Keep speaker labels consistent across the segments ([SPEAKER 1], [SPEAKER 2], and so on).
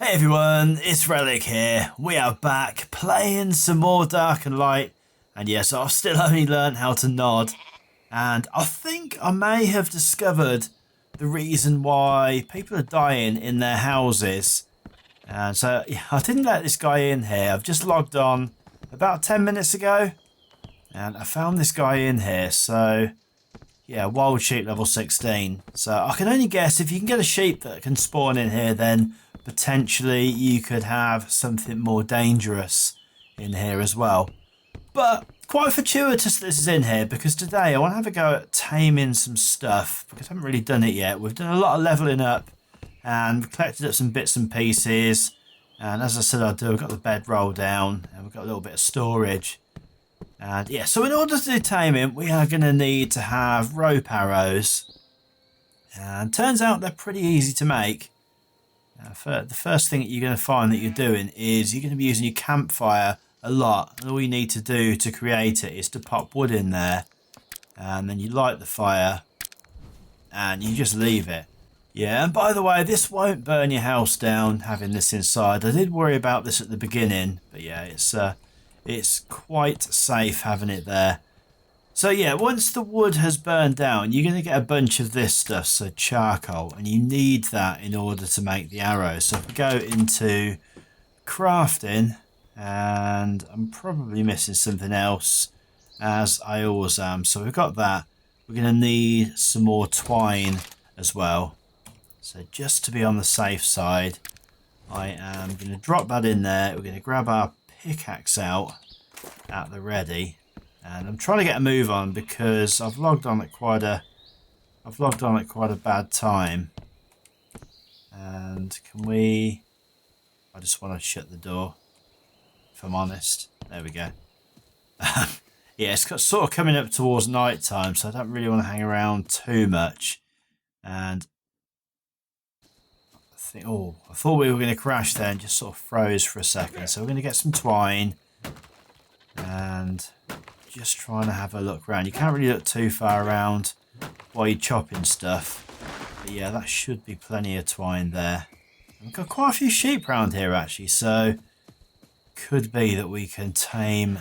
[SPEAKER 1] Hey everyone, it's Relic here. We are back playing some more Dark and Light. And yes, I've still only learned how to nod. And I think I may have discovered the reason why people are dying in their houses. And so yeah, I didn't let this guy in here. I've just logged on about 10 minutes ago. And I found this guy in here. So yeah, wild sheep level 16. So I can only guess if you can get a sheep that can spawn in here, then potentially you could have something more dangerous in here as well. But quite fortuitous this is in here, because today I want to have a go at taming some stuff, because I haven't really done it yet. We've done a lot of leveling up and we've collected up some bits and pieces. And as I said I'd do, I've got the bedroll down and we've got a little bit of storage. And yeah, so in order to do taming, we are going to need to have rope arrows. And turns out they're pretty easy to make. The first thing that you're going to find that you're doing is you're going to be using your campfire a lot. And all you need to do to create it is to pop wood in there. And then you light the fire. And you just leave it. Yeah, and by the way, this won't burn your house down having this inside. I did worry about this at the beginning. But yeah, it's quite safe having it there. So yeah, once the wood has burned down, you're going to get a bunch of this stuff, so charcoal, and you need that in order to make the arrows. So if we go into crafting, and I'm probably missing something else, as I always am. So we've got that. We're going to need some more twine as well. So just to be on the safe side, I am going to drop that in there. We're going to grab our pickaxe out at the ready. And I'm trying to get a move on because I've logged on at quite a bad time. And can we? I just want to shut the door, if I'm honest. There we go. Yeah, it's sort of coming up towards night time, so I don't really want to hang around too much. And I thought we were going to crash there and just sort of froze for a second. So we're going to get some twine and just trying to have a look around. You can't really look too far around while you're chopping stuff. But yeah, that should be plenty of twine there. We've got quite a few sheep around here actually, so could be that we can tame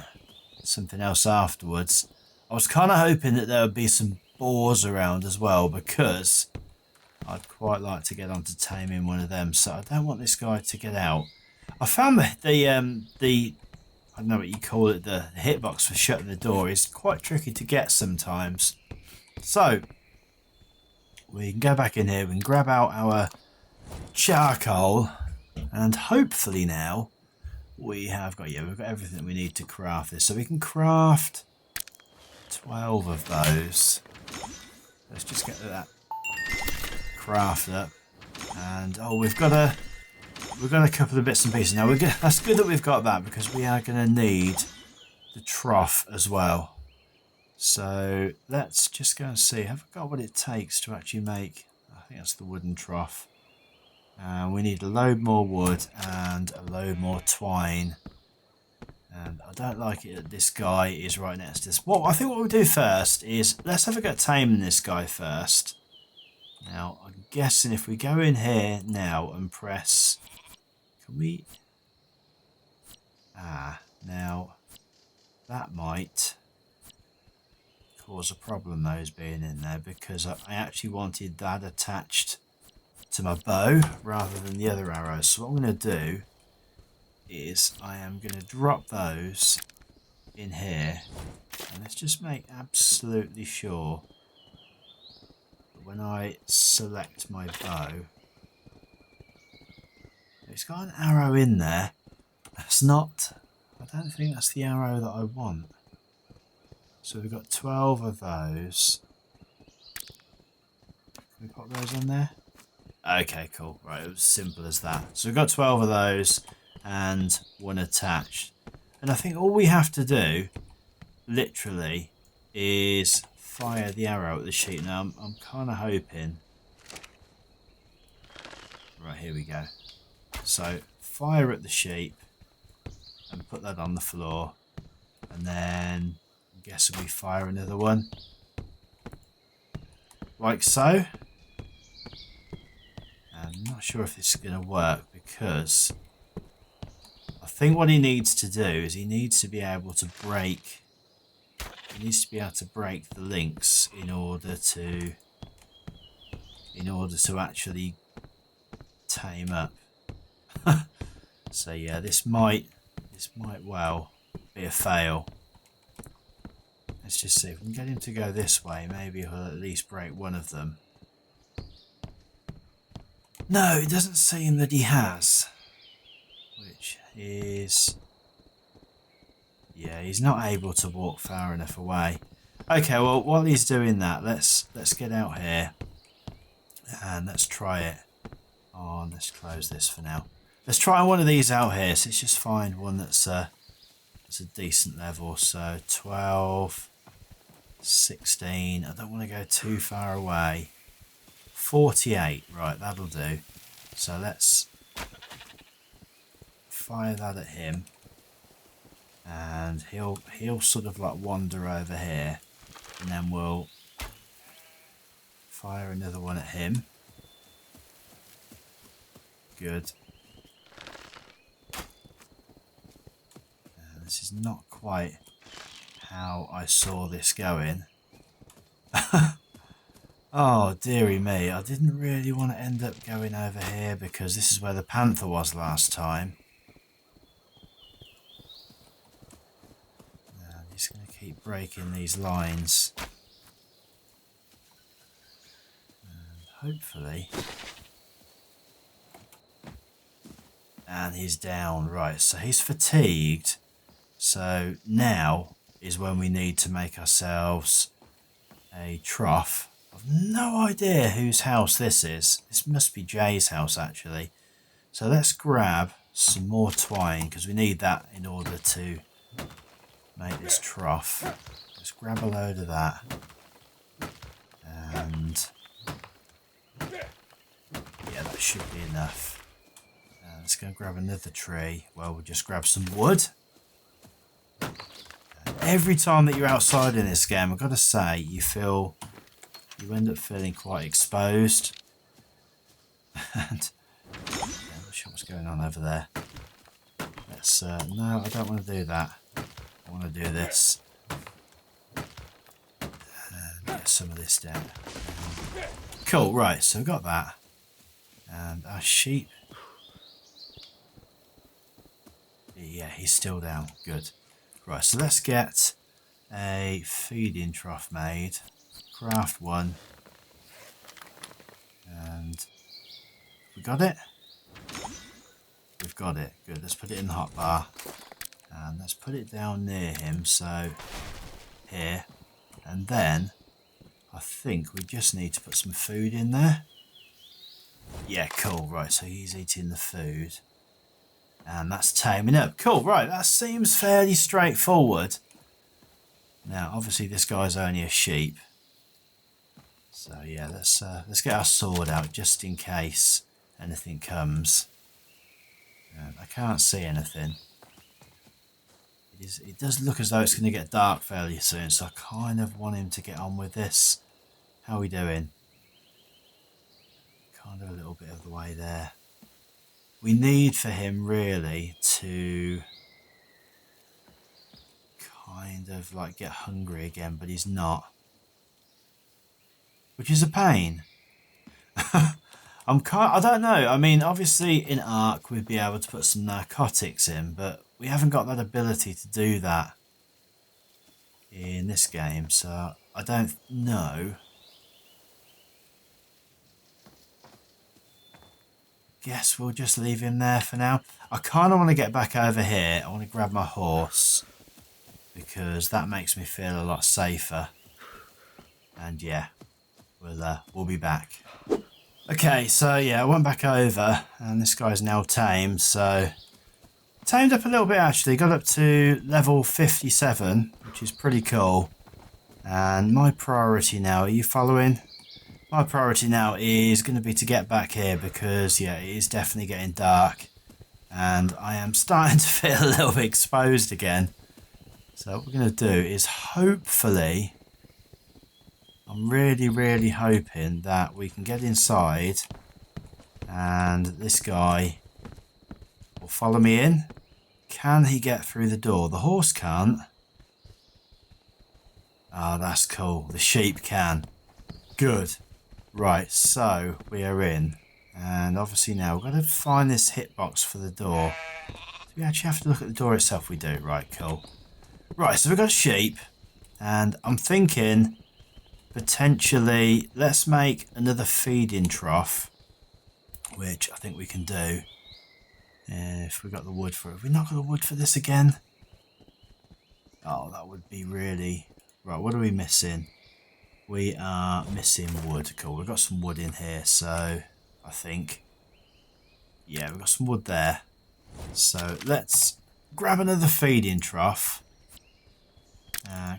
[SPEAKER 1] something else afterwards. I was kind of hoping that there would be some boars around as well, because I'd quite like to get onto taming one of them. So I don't want this guy to get out. I found the I don't know what you call it, the hitbox for shutting the door is quite tricky to get sometimes. So we can go back in here, we can grab out our charcoal, and hopefully now we've got everything we need to craft this. So we can craft 12 of those. Let's just get that craft up. And we've got a couple of bits and pieces now. That's good that we've got that, because we are going to need the trough as well. So let's just go and see. Have I got what it takes to actually make? I think that's the wooden trough. We need a load more wood and a load more twine. And I don't like it that this guy is right next to us. Well, I think what we'll do first is let's have a go at taming this guy first. Now, I'm guessing if we go in here now and press... Can we... now that might cause a problem, those being in there, because I actually wanted that attached to my bow rather than the other arrows. So what I'm going to do is I am going to drop those in here, and let's just make absolutely sure that when I select my bow, it's got an arrow in there. That's not, I don't think that's the arrow that I want. So we've got 12 of those. Can we pop those on there? Okay, cool. Right, it was simple as that. So we've got 12 of those and one attached. And I think all we have to do, literally, is fire the arrow at the sheep. Now, I'm kind of hoping... Right, here we go. So, fire at the sheep and put that on the floor. And then, I guess we fire another one. Like so. I'm not sure if this is going to work, because I think what he needs to do is he needs to be able to break. He needs to be able to break the links in order to actually tame up. So yeah, this might well be a fail. Let's just see if we can get him to go this way. Maybe he'll at least break one of them. No, it doesn't seem that he has. Which is... yeah, he's not able to walk far enough away. Okay, well, while he's doing that, let's get out here. And let's try it. Oh, let's close this for now. Let's try one of these out here. So let's just find one that's a decent level. So 12, 16. I don't want to go too far away. 48. Right, that'll do. So let's fire that at him. And he'll sort of like wander over here. And then we'll fire another one at him. Good. This is not quite how I saw this going. Oh, dearie me. I didn't really want to end up going over here because this is where the panther was last time. I'm just going to keep breaking these lines. And hopefully... and he's down. Right, so he's fatigued. So now is when we need to make ourselves a trough. I've no idea whose house this is. This must be Jay's house, actually. So let's grab some more twine, because we need that in order to make this trough. Let's grab a load of that. And yeah, that should be enough. Let's go grab another tree. Well, we'll just grab some wood. Every time that you're outside in this game, I've got to say, you end up feeling quite exposed. And yeah, I'm not sure what's going on over there. Let's no, I don't want to do that. I want to do this. And get some of this down. Cool, right, so we've got that. And our sheep. Yeah, he's still down. Good. Right, so let's get a feeding trough made. Craft one. And we got it? We've got it. Good. Let's put it in the hotbar. And let's put it down near him. So here. And then I think we just need to put some food in there. Yeah, cool. Right, so he's eating the food. And that's taming up. Cool, right, that seems fairly straightforward. Now, obviously this guy's only a sheep. So yeah, let's get our sword out just in case anything comes. I can't see anything. It does look as though it's going to get dark fairly soon, so I kind of want him to get on with this. How are we doing? Kind of a little bit of the way there. We need for him really to kind of like get hungry again, but he's not. Which is a pain. I don't know. I mean, obviously in Ark we'd be able to put some narcotics in, but we haven't got that ability to do that in this game, so I don't know. Guess we'll just leave him there for now. I kind of want to get back over here. I want to grab my horse because that makes me feel a lot safer. And yeah, we'll be back. Okay, so yeah, I went back over and this guy's now tamed. So tamed up a little bit actually. Got up to level 57, which is pretty cool. And my priority now, are you following? My priority now is going to be to get back here because, yeah, it is definitely getting dark. And I am starting to feel a little bit exposed again. So what we're going to do is hopefully, I'm really hoping that we can get inside and this guy follow me in. Can he get through the door? The horse can't. Oh, that's cool. The sheep can. Good. Right, so we are in. And obviously now we've got to find this hitbox for the door. Do we actually have to look at the door itself? We do. Right, cool. Right, so we've got a sheep. And I'm thinking potentially let's make another feeding trough. Which I think we can do. If we got the wood for it. Have we not got the wood for this again? Oh, that would be really... Right, what are we missing? We are missing wood. Cool, we've got some wood in here, so I think... Yeah, we've got some wood there. So let's grab another feeding trough.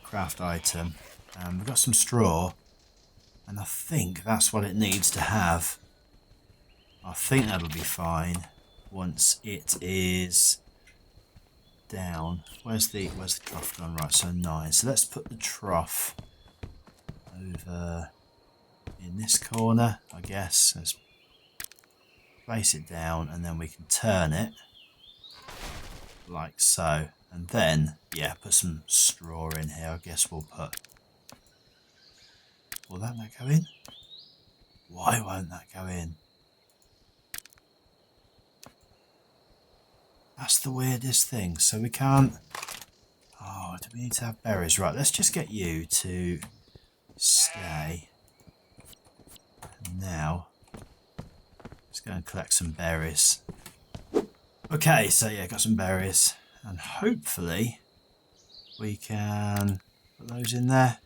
[SPEAKER 1] Craft item. We've got some straw. And I think that's what it needs to have. I think that'll be fine once it is down. Where's the trough gone? Right, so 9. So let's put the trough over in this corner, I guess. Let's place it down and then we can turn it like so. And then, yeah, put some straw in here. I guess we'll put... Will that not go in? Why won't that go in? That's the weirdest thing. So we can't... Oh, do we need to have berries? Right, let's just get you to stay. And now, let's go and collect some berries. Okay, so yeah, got some berries. And hopefully we can put those in there.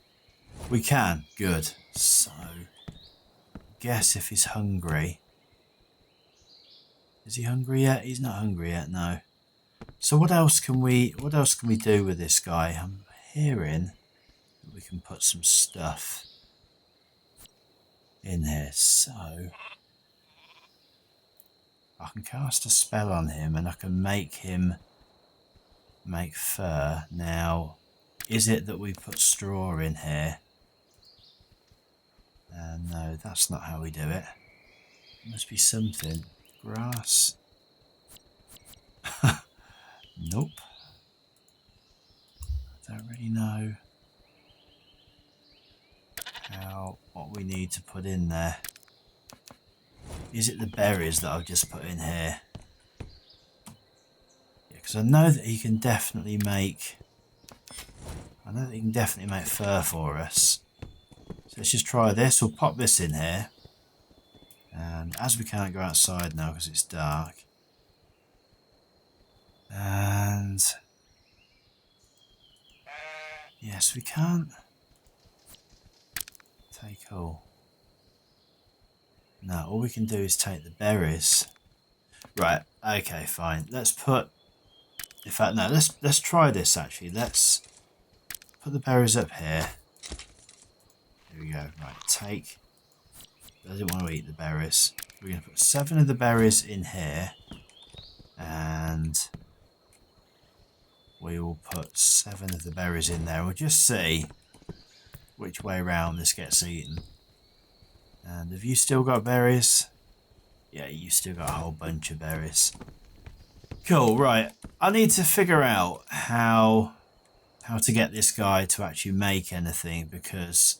[SPEAKER 1] We can. Good. So, guess if he's hungry... Is he hungry yet? He's not hungry yet, no. So what else can we do with this guy? I'm hearing that we can put some stuff in here. So I can cast a spell on him and I can make him make fur. Now, is it that we put straw in here? No, that's not how we do it. There must be something. Grass. Nope. I don't really know what we need to put in there. Is it the berries that I've just put in here? Yeah, because I know that he can definitely make... fur for us. So let's just try this. We'll pop this in here. And as we can't go outside now because it's dark. And... Yes, we can't take all. No, all we can do is take the berries. Right, okay, fine. Let's put... In fact, no, let's try this actually. Let's put the berries up here. Here we go. Right, take... I didn't want to eat the berries. We're going to put 7 of the berries in here. And we will put 7 of the berries in there. We'll just see which way around this gets eaten. And have you still got berries? Yeah, you still got a whole bunch of berries. Cool, right. I need to figure out how to get this guy to actually make anything, because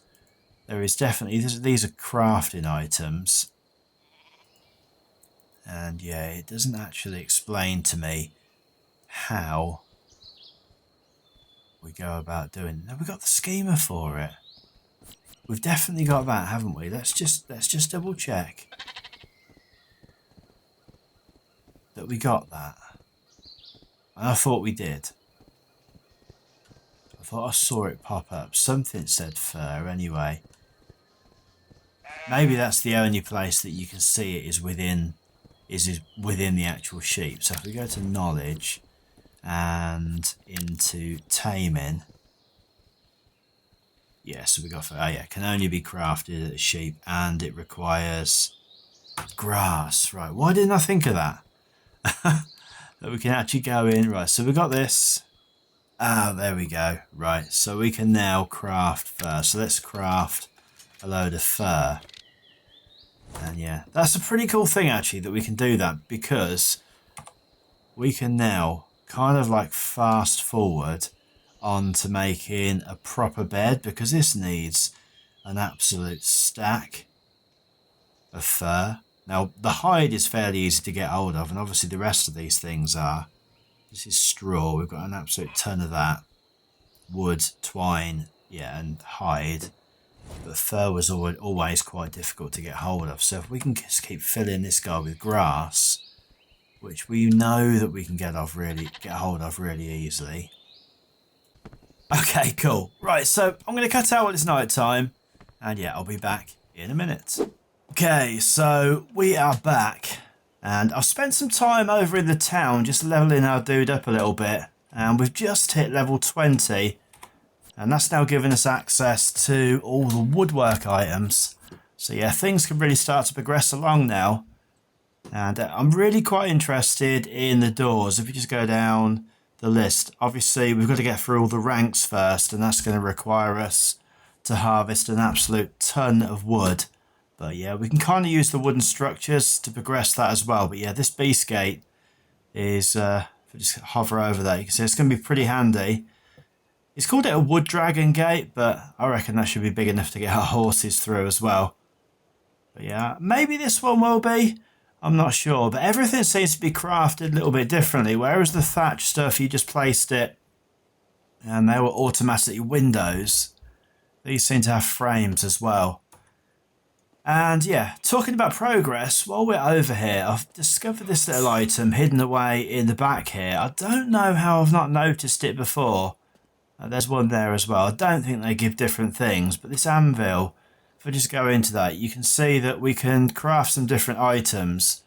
[SPEAKER 1] there is definitely... These are crafting items. And yeah, it doesn't actually explain to me how we go about doing it. Now, we've got the schema for it. We've definitely got that, haven't we? Let's just double check that we got that. And I thought we did. I thought I saw it pop up. Something said fur anyway. Maybe that's the only place that you can see it is within the actual sheep. So if we go to knowledge and into taming, yeah, so we got, oh yeah, can only be crafted at a sheep and it requires grass. Right, why didn't I think of that? That we can actually go in. Right, so we got this. Ah, there we go. Right, so we can now craft fur. So let's craft a load of fur. And yeah, that's a pretty cool thing actually that we can do that, because we can now kind of like fast forward on to making a proper bed, because this needs an absolute stack of fur. Now, the hide is fairly easy to get hold of, and obviously the rest of these things are. This is straw. We've got an absolute ton of that. Wood, twine, yeah, and hide. But fur was always quite difficult to get hold of. So if we can just keep filling this guy with grass, which we know that we can get hold of really easily. Okay, cool. Right, so I'm going to cut out when it's night time, and yeah, I'll be back in a minute. Okay, so we are back, and I've spent some time over in the town just leveling our dude up a little bit, and we've just hit level 20, and that's now giving us access to all the woodwork items. So yeah, things can really start to progress along now, and I'm really quite interested in the doors. If you just go down the list, obviously we've got to get through all the ranks first, and that's going to require us to harvest an absolute ton of wood. But yeah, we can kind of use the wooden structures to progress that as well. But yeah, this beast gate is, if I just hover over that, you can see it's going to be pretty handy. It's called it a wood dragon gate, but I reckon that should be big enough to get our horses through as well. But yeah, maybe this one will be. I'm not sure, but everything seems to be crafted a little bit differently. Whereas the thatch stuff, you just placed it and they were automatically windows. These seem to have frames as well. And yeah, talking about progress, while we're over here, I've discovered this little item hidden away in the back here. I don't know how I've not noticed it before. There's one there as well. I don't think they give different things, but this anvil, if I just go into that, you can see that we can craft some different items.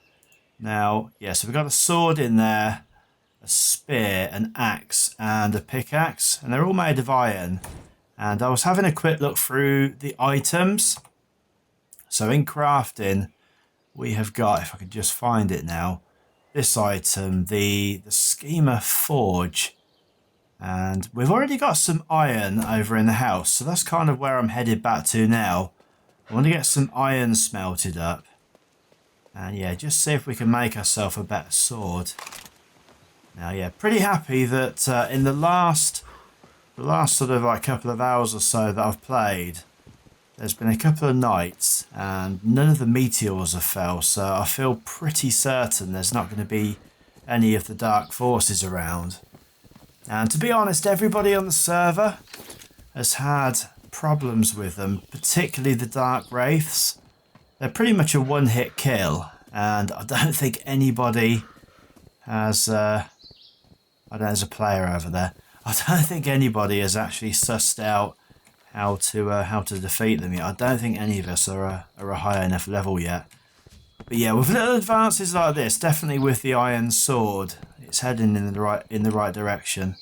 [SPEAKER 1] Now, yeah, so we've got a sword in there, a spear, an axe, and a pickaxe, and they're all made of iron. And I was having a quick look through the items. So in crafting, we have got, if I can just find it now, this item, the Schema Forge. And we've already got some iron over in the house, so that's kind of where I'm headed back to now. I want to get some iron smelted up. And yeah, just see if we can make ourselves a better sword. Now yeah, pretty happy that in the last sort of like couple of hours or so that I've played, there's been a couple of nights and none of the meteors have fell, so I feel pretty certain there's not going to be any of the dark forces around. And to be honest, everybody on the server has had problems with them, particularly the dark wraiths. They're pretty much a one-hit kill, and I don't think anybody has, I don't know, there's a player over there. I don't think anybody has actually sussed out how to defeat them yet. I don't think any of us are a high enough level yet. But yeah, with little advances like this, definitely with the iron sword, it's heading in the right direction.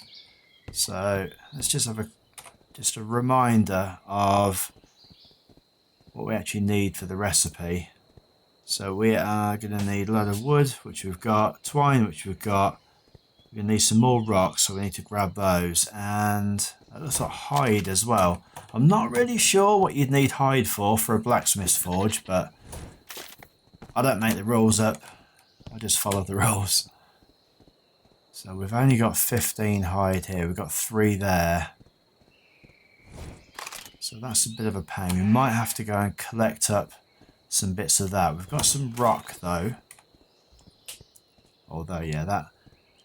[SPEAKER 1] So let's just have a reminder of what we actually need for the recipe. So we are going to need a lot of wood, which we've got, twine, which we've got. We're going to need some more rocks, so we need to grab those, and that looks like hide as well. I'm not really sure what you'd need hide for a blacksmith's forge, but I don't make the rules up. I just follow the rules. So we've only got 15 hide here. We've got 3 there. So that's a bit of a pain. We might have to go and collect up some bits of that. We've got some rock though. Although, yeah, that,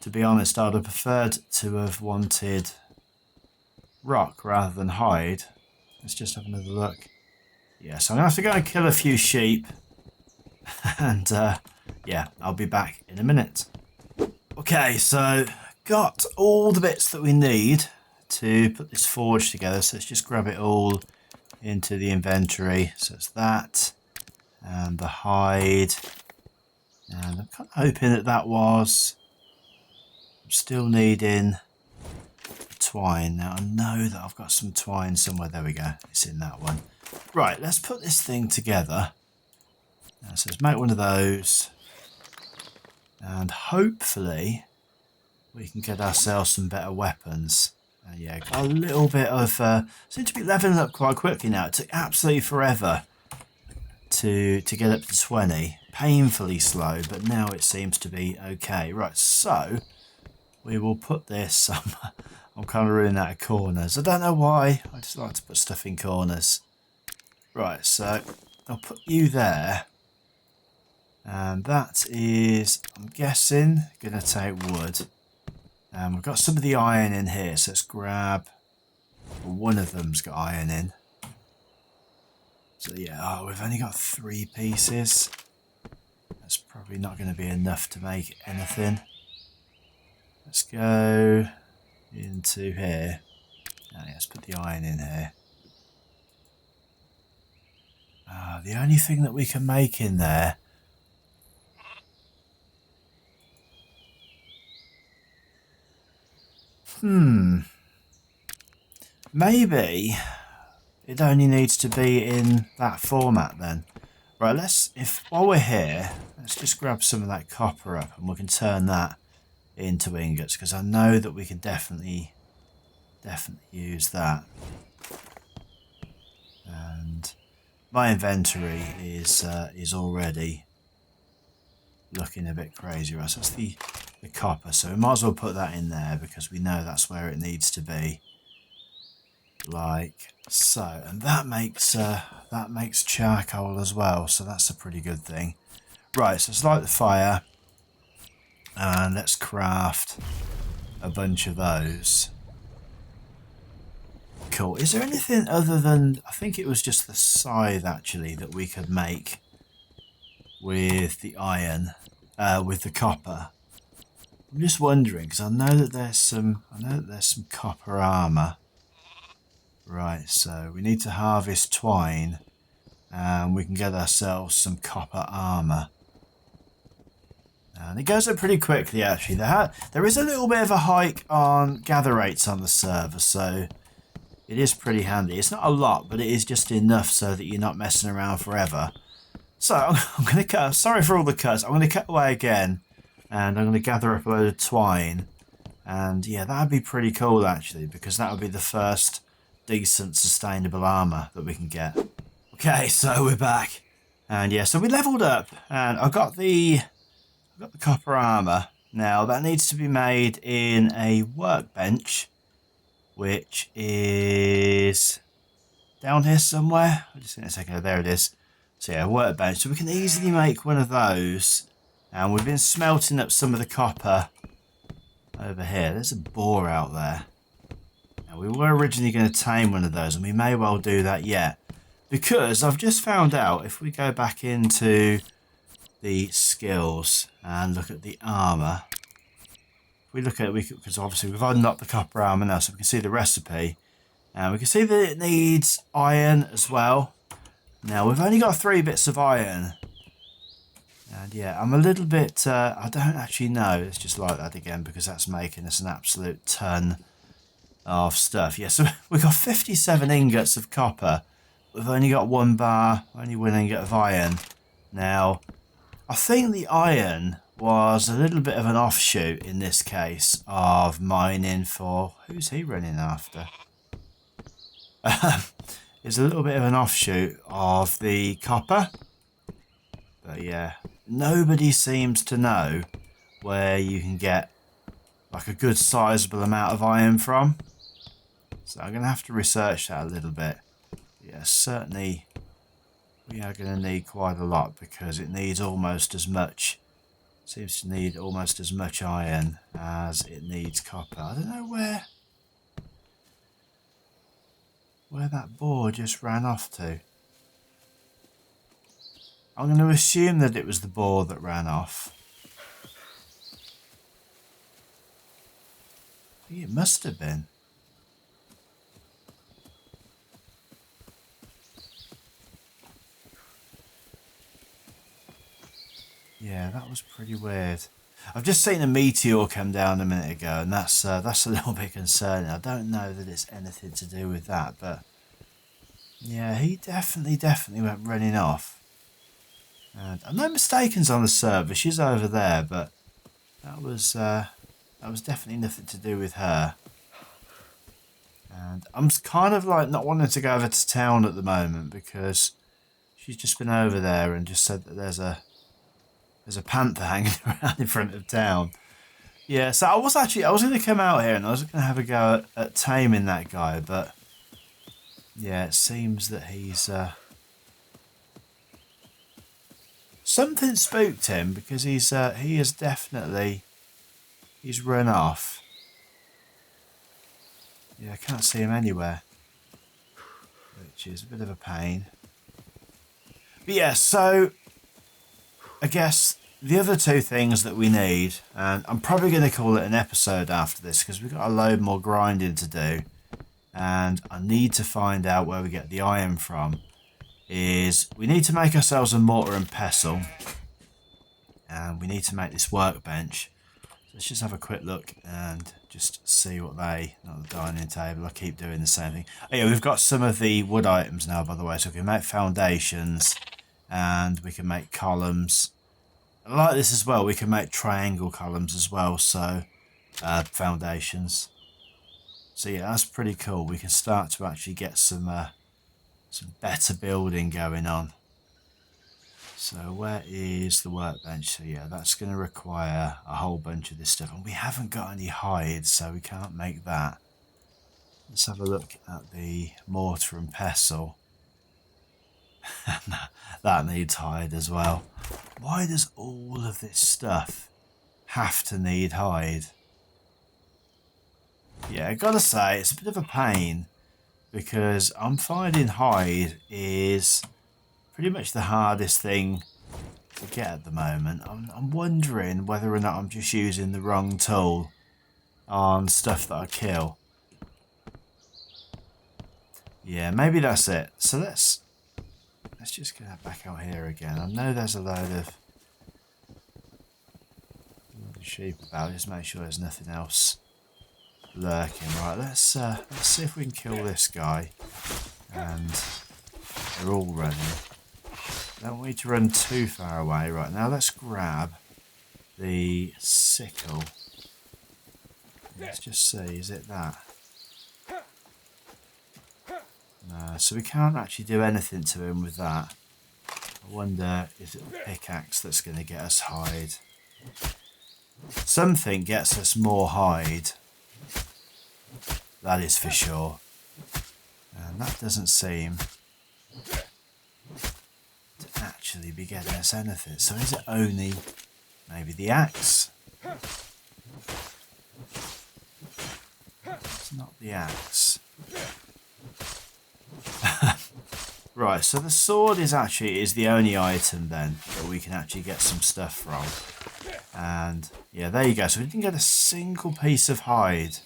[SPEAKER 1] to be honest, I'd have preferred to have wanted rock rather than hide. Let's just have another look. Yeah, so I'm going to have to go and kill a few sheep. And, yeah, I'll be back in a minute. Okay, so got all the bits that we need to put this forge together. So let's just grab it all into the inventory. So it's that, and the hide. And I'm kind of hoping that was... I'm still needing twine. Now I know that I've got some twine somewhere. There we go. It's in that one. Right, let's put this thing together. Now, so let's make one of those. And hopefully we can get ourselves some better weapons. Yeah, got a little bit of... seem to be leveling up quite quickly now. It took absolutely forever to get up to 20. Painfully slow, but now it seems to be okay. Right, so we will put this. I'm kind of running out of corners. I don't know why. I just like to put stuff in corners. Right, so I'll put you there. And that is, I'm guessing, going to take wood. And we've got some of the iron in here, so let's grab. One of them's got iron in. So yeah, oh, we've only got 3 pieces. That's probably not going to be enough to make anything. Let's go into here. Oh, yeah, let's put the iron in here. The only thing that we can make in there. Maybe it only needs to be in that format then. Right, while we're here, let's just grab some of that copper up and we can turn that into ingots, because I know that we can definitely use that. And my inventory is already looking a bit crazy. Right, so that's the copper, so we might as well put that in there because we know that's where it needs to be. Like so, and that makes charcoal as well, so that's a pretty good thing. Right, so let's light the fire and let's craft a bunch of those. Cool. Is there anything other than, I think it was just the scythe actually that we could make with the iron, with the copper? I'm just wondering because I know that there's some copper armor. Right, so we need to harvest twine and we can get ourselves some copper armor. And it goes up pretty quickly actually. There is a little bit of a hike on gather rates on the server, so it is pretty handy. It's not a lot, but it is just enough so that you're not messing around forever. So I'm going to cut, sorry for all the cuts, I'm going to cut away again and I'm going to gather up a load of twine. And yeah, that would be pretty cool actually, because that would be the first decent sustainable armor that we can get. Okay, so we're back. And yeah, so we leveled up and I've got the copper armor. Now that needs to be made in a workbench, which is down here somewhere. I'll just in a second. Oh, there it is. So yeah, a workbench. So we can easily make one of those. And we've been smelting up some of the copper over here. There's a boar out there. Now, we were originally going to tame one of those, and we may well do that yet. Because I've just found out, if we go back into the skills and look at the armor, if we look at it, because obviously we've unlocked the copper armor now, so we can see the recipe. And we can see that it needs iron as well. Now, we've only got 3 bits of iron. And yeah, I'm a little bit, I don't actually know. Let's just light that again because that's making us an absolute ton of stuff. Yeah, so we've got 57 ingots of copper. We've only got 1 bar, only 1 ingot of iron. Now, I think the iron was a little bit of an offshoot in this case of mining for, who's he running after? It's a little bit of an offshoot of the copper. But yeah, nobody seems to know where you can get like a good sizable amount of iron from. So I'm going to have to research that a little bit. Yeah, certainly we are going to need quite a lot because it needs almost as much, seems to need almost as much iron as it needs copper. I don't know where that boar just ran off to. I'm going to assume that it was the boar that ran off. I think it must have been. Yeah, that was pretty weird. I've just seen a meteor come down a minute ago, and that's a little bit concerning. I don't know that it's anything to do with that, but yeah, he definitely went running off. And I'm not mistaken on the server. She's over there, but that was definitely nothing to do with her. And I'm kind of like not wanting to go over to town at the moment because She's just been over there and just said that there's a panther hanging around in front of town. Yeah, so I was going to come out here and I was going to have a go at taming that guy, but yeah, it seems that he's something spooked him because he is definitely he's run off. Yeah, I can't see him anywhere, which is a bit of a pain. But yeah, so I guess the other two things that we need, and I'm probably going to call it an episode after this because we've got a load more grinding to do, and I need to find out where we get the iron from, is we need to make ourselves a mortar and pestle, and we need to make this workbench. Let's just have a quick look and just see what not the dining table, I keep doing the same thing. Oh yeah, we've got some of the wood items now, by the way, so we can make foundations and we can make columns. I like this as well, we can make triangle columns as well, so foundations. So yeah, that's pretty cool. We can start to actually get some better building going on. So where is the workbench? So yeah, that's going to require a whole bunch of this stuff. And we haven't got any hides, so we can't make that. Let's have a look at the mortar and pestle. That needs hide as well. Why does all of this stuff have to need hide? Yeah, I gotta say, it's a bit of a pain because I'm finding hide is pretty much the hardest thing to get at the moment. I'm wondering whether or not I'm just using the wrong tool on stuff that I kill. Yeah, maybe that's it. So let's just get back out here again. I know there's a load of sheep about. Just make sure there's nothing else lurking. Right, let's see if we can kill this guy. And they're all running. Don't want you to run too far away. Right, now let's grab the sickle. Let's just see, is it that? No, so we can't actually do anything to him with that. I wonder if it's the pickaxe that's going to get us hide. Something gets us more hide. That is for sure. And that doesn't seem to actually be getting us anything. So is it only maybe the axe? It's not the axe. Right, so the sword is the only item then that we can actually get some stuff from. And yeah, there you go. So we didn't get a single piece of hide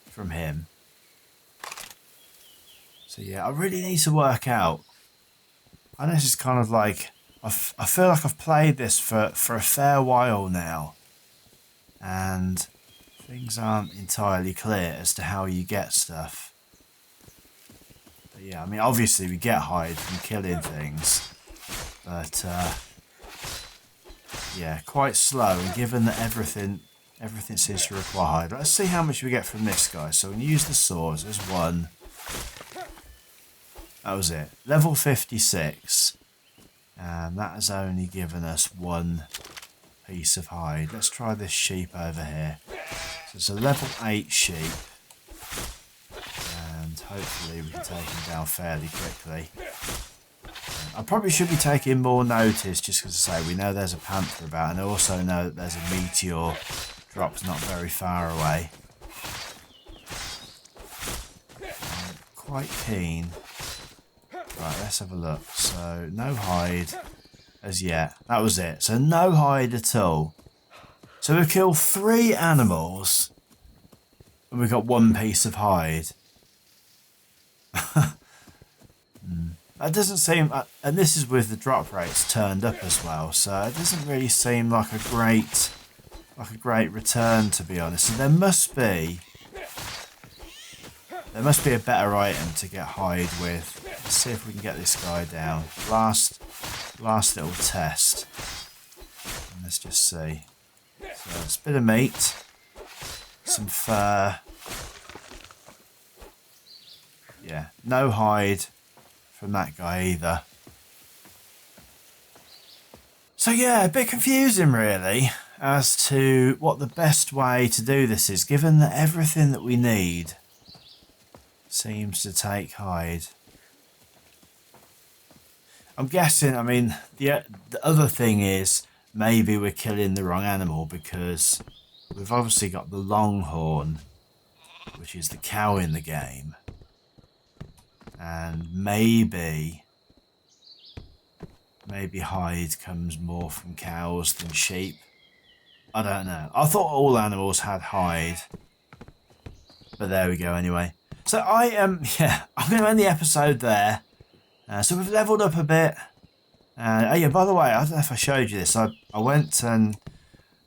[SPEAKER 1] from him. So yeah, I really need to work out. I know this is kind of like, I feel like I've played this for a fair while now. And things aren't entirely clear as to how you get stuff. But yeah, I mean, obviously we get hide from killing things. But yeah, quite slow. And given that everything seems to require hide. Let's see how much we get from this guy. So we use the swords. There's one. That was it. Level 56. And that has only given us one piece of hide. Let's try this sheep over here. So it's a level 8 sheep. And hopefully we can take him down fairly quickly. I probably should be taking more notice just because I say we know there's a panther about, and I also know that there's a meteor dropped not very far away. I'm quite keen. Right, let's have a look. So no hide as yet. That was it. So no hide at all. So we've killed 3 animals and we've got 1 piece of hide. That doesn't seem, and this is with the drop rates turned up as well, so it doesn't really seem like a great return, to be honest. So there must be a better item to get hide with. Let's see if we can get this guy down. Last little test. And let's just see. So it's a bit of meat, some fur. Yeah, no hide from that guy either. So yeah, a bit confusing really as to what the best way to do this is, given that everything that we need seems to take hide. I'm guessing, I mean, the other thing is maybe we're killing the wrong animal because we've obviously got the longhorn, which is the cow in the game. And maybe hide comes more from cows than sheep. I don't know. I thought all animals had hide. But there we go anyway. So I'm going to end the episode there. So we've leveled up a bit. Oh yeah, by the way, I don't know if I showed you this. I went and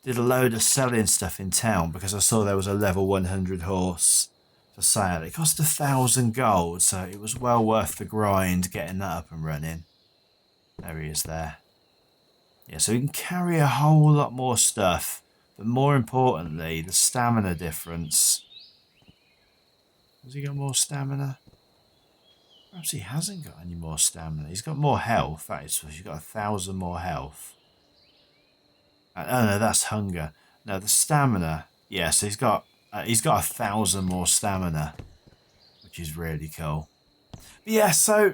[SPEAKER 1] did a load of selling stuff in town because I saw there was a level 100 horse for sale. It cost 1,000 gold, so it was well worth the grind getting that up and running. There he is there. Yeah, so we can carry a whole lot more stuff, but more importantly, the stamina difference. Has he got more stamina? Perhaps he hasn't got any more stamina. He's got more health. That is, he's got 1,000 more health. Oh no, that's hunger. No, the stamina. Yeah, so he's got 1,000 more stamina, which is really cool. But yeah, so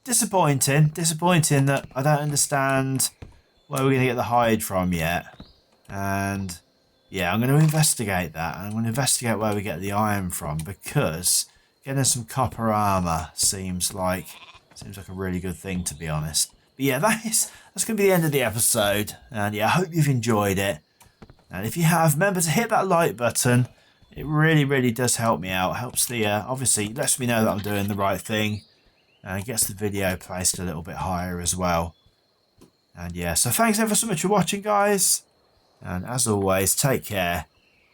[SPEAKER 1] disappointing that I don't understand where we're going to get the hide from yet. And yeah, I'm going to investigate that. And I'm going to investigate where we get the iron from, because getting some copper armor seems like a really good thing, to be honest. But yeah, that's going to be the end of the episode. And yeah, I hope you've enjoyed it. And if you have, remember to hit that like button. It really, really does help me out. Helps the, obviously, lets me know that I'm doing the right thing. And gets the video placed a little bit higher as well. And yeah, so thanks ever so much for watching, guys. And as always, take care.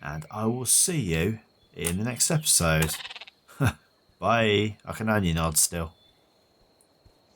[SPEAKER 1] And I will see you in the next episode. Bye. I can only nod still.